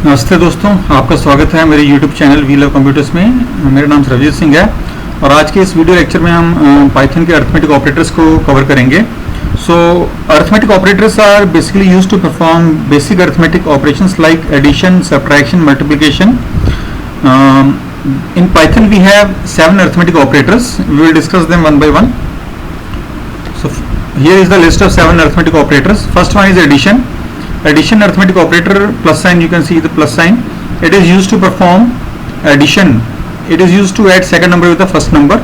नमस्ते दोस्तों, आपका स्वागत है मेरे YouTube channel we love computers में। मेरा नाम सरजीत सिंह है और आज के इस वीडियो लेक्चर में हम पाइथन के अरिथमेटिक ऑपरेटर्स को कवर करेंगे। So arithmetic operators are basically used to perform basic arithmetic operations like addition, subtraction, multiplication. In Python we have 7 arithmetic operators. We will discuss them one by one. So here is the list of 7 arithmetic operators. First one is addition. Addition arithmetic operator, plus sign, you can see the plus sign. It is used to perform addition. It is used to add second number with the first number.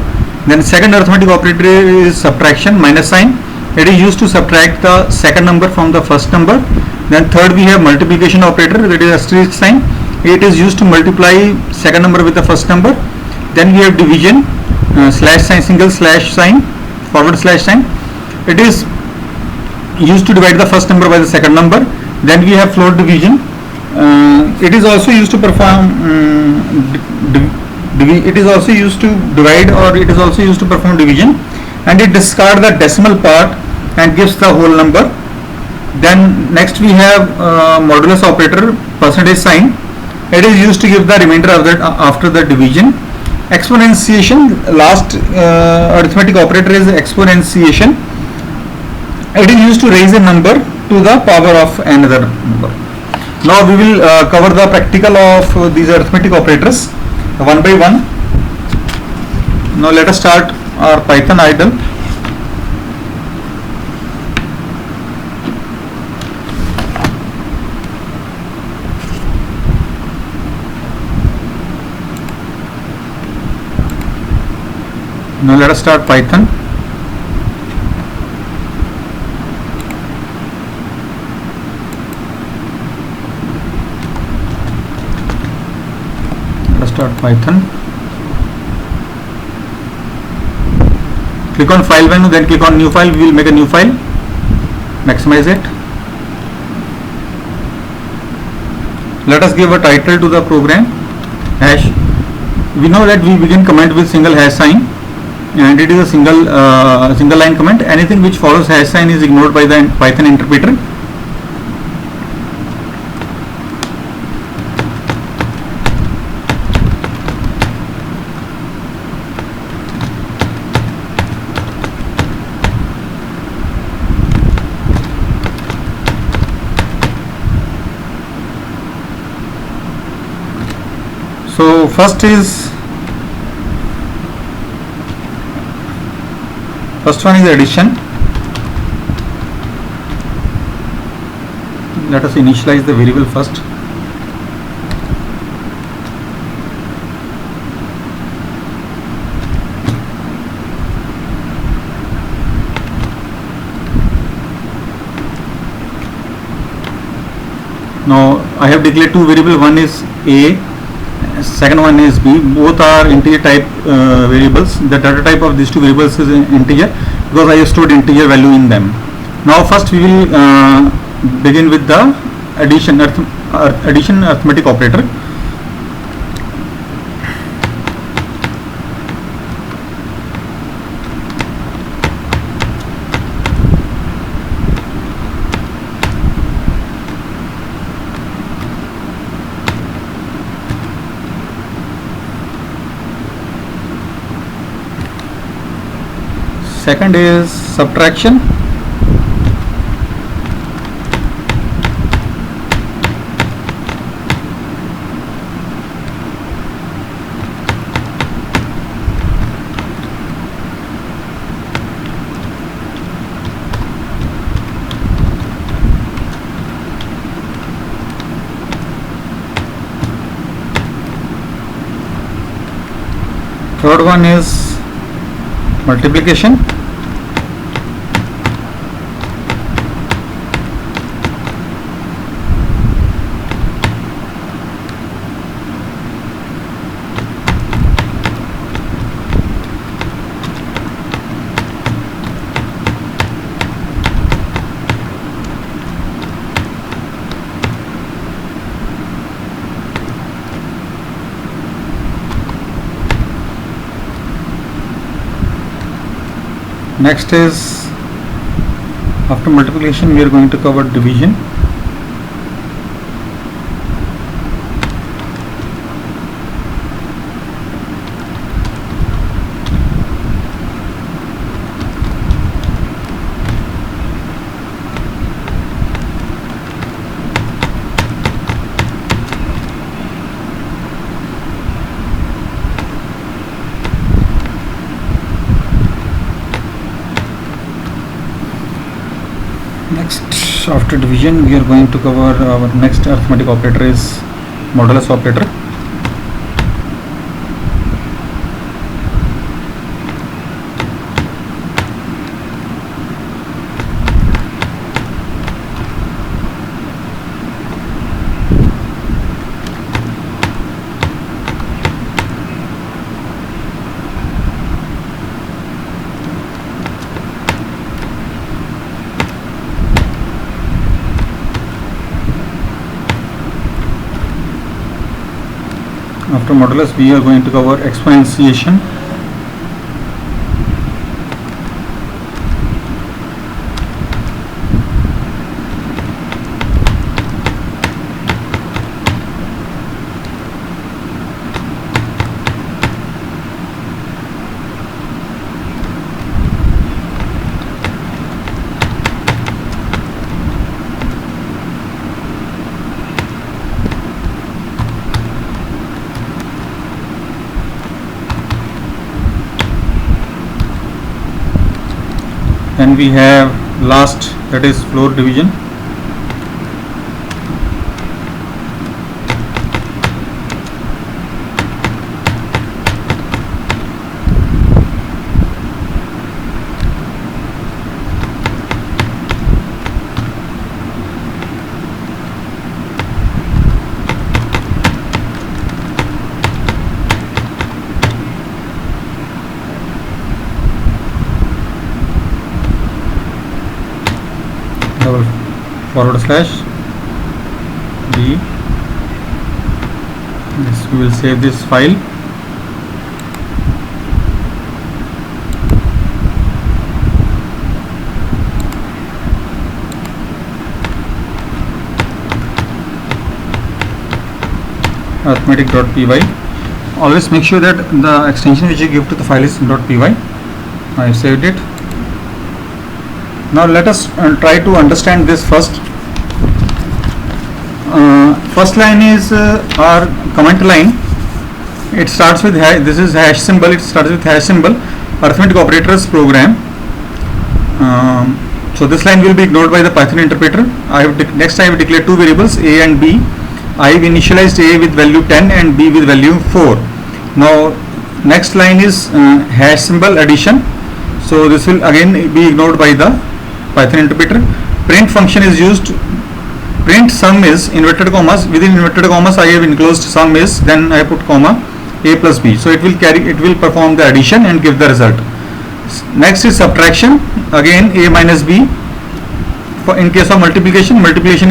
Then second arithmetic operator is subtraction, minus sign. It is used to subtract the second number from the first number. Then third we have multiplication operator, that is asterisk sign. It is used to multiply second number with the first number. Then we have division, slash sign, single slash sign, forward slash sign. It is used to divide the first number by the second number. Then we have floor division. It is also used to perform it is also used to divide, or it is also used to perform division, and it discards the decimal part and gives the whole number. Then next we have modulus operator, percentage sign. It is used to give the remainder of that after the division. Exponentiation, last arithmetic operator is exponentiation. It is used to raise a number to the power of another number. Now we will cover the practical of these arithmetic operators one by one. Now let us start our Python idle. Now let us start Python. Let us start Python. Click on file menu, then click on new file. We will make a new file. Maximize it. Let us give a title to the program. Hash. We know that we begin command with single hash sign, and it is a single line command. Anything which follows hash sign is ignored by the Python interpreter. So first one is addition. Let us initialize the variable first. Now I have declared two variables. One is A, second one is B. Both are integer type variables. The data type of these two variables is integer because I have stored integer value in them. Now first we will begin with the addition arithmetic operator. Second is subtraction. Third one is multiplication. Next is, after multiplication we are going to cover division. Next, after division, we are going to cover our next arithmetic operator is modulus operator. After modulus, we are going to cover exponentiation. Then we have last, that is floor division. Forward slash b. Yes, we will save this file. Arithmetic.py. Always make sure that the extension which you give to the file is .py. I have saved it. Now let us try to understand this first. First line is our comment line. It starts with hash, this is hash symbol. It starts with hash symbol. Arithmetic operators program. So this line will be ignored by the Python interpreter. Next I have declared two variables A and B. I have initialized A with value 10 and B with value 4. Now next line is hash symbol addition. So this will again be ignored by the Python interpreter. Print function is used. Print sum is inverted commas. Within inverted commas I have enclosed sum is, then I put comma A plus B. So it will perform the addition and give the result. Next is subtraction. Again A minus B. In case of multiplication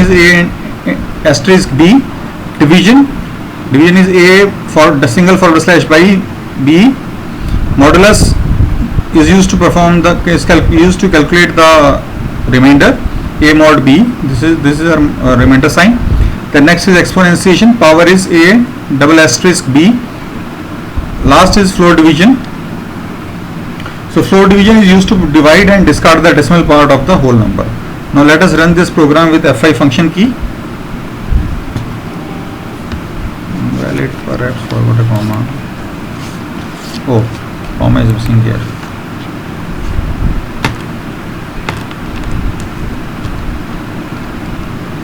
is A and asterisk B. Division is A for the single forward slash by B. Modulus is used to perform the used to calculate the remainder, A mod B. This is a remainder sign. The next is exponentiation. Power is A double asterisk B. Last is floor division. So floor division is used to divide and discard the decimal part of the whole number. Now let us run this program with F5 function key. Valid, perhaps forward a comma. Oh, comma is missing here.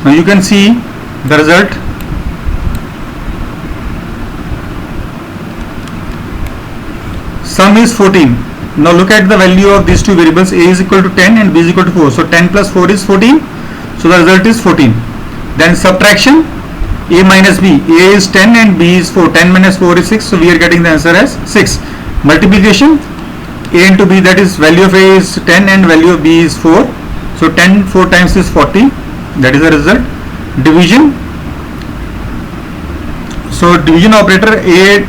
Now you can see the result. Sum is 14. Now look at the value of these two variables. A is equal to 10 and B is equal to 4. So 10 plus 4 is 14. So the result is 14. Then subtraction, A minus B. A is 10 and B is 4. 10 minus 4 is 6. So we are getting the answer as 6. Multiplication, A into B, that is value of A is 10 and value of B is 4. So 10 4 times is 40. That is the result. Division. So division operator A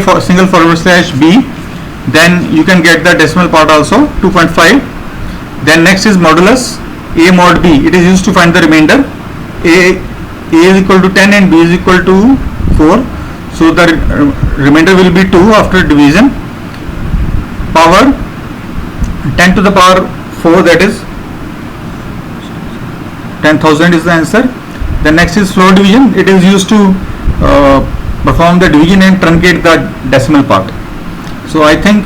for single forward slash B. Then you can get the decimal part also 2.5. Then next is modulus A mod B. It is used to find the remainder. A is equal to 10 and B is equal to 4. So the remainder will be 2 after division. Power 10 to the power 4, that is 10,000 is the answer. The next is floor division. It is used to perform the division and truncate the decimal part. So I think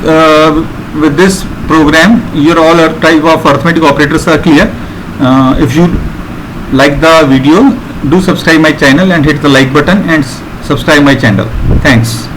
with this program your all type of arithmetic operators are clear. If you like the video, do subscribe my channel and hit the like button and subscribe my channel. Thanks.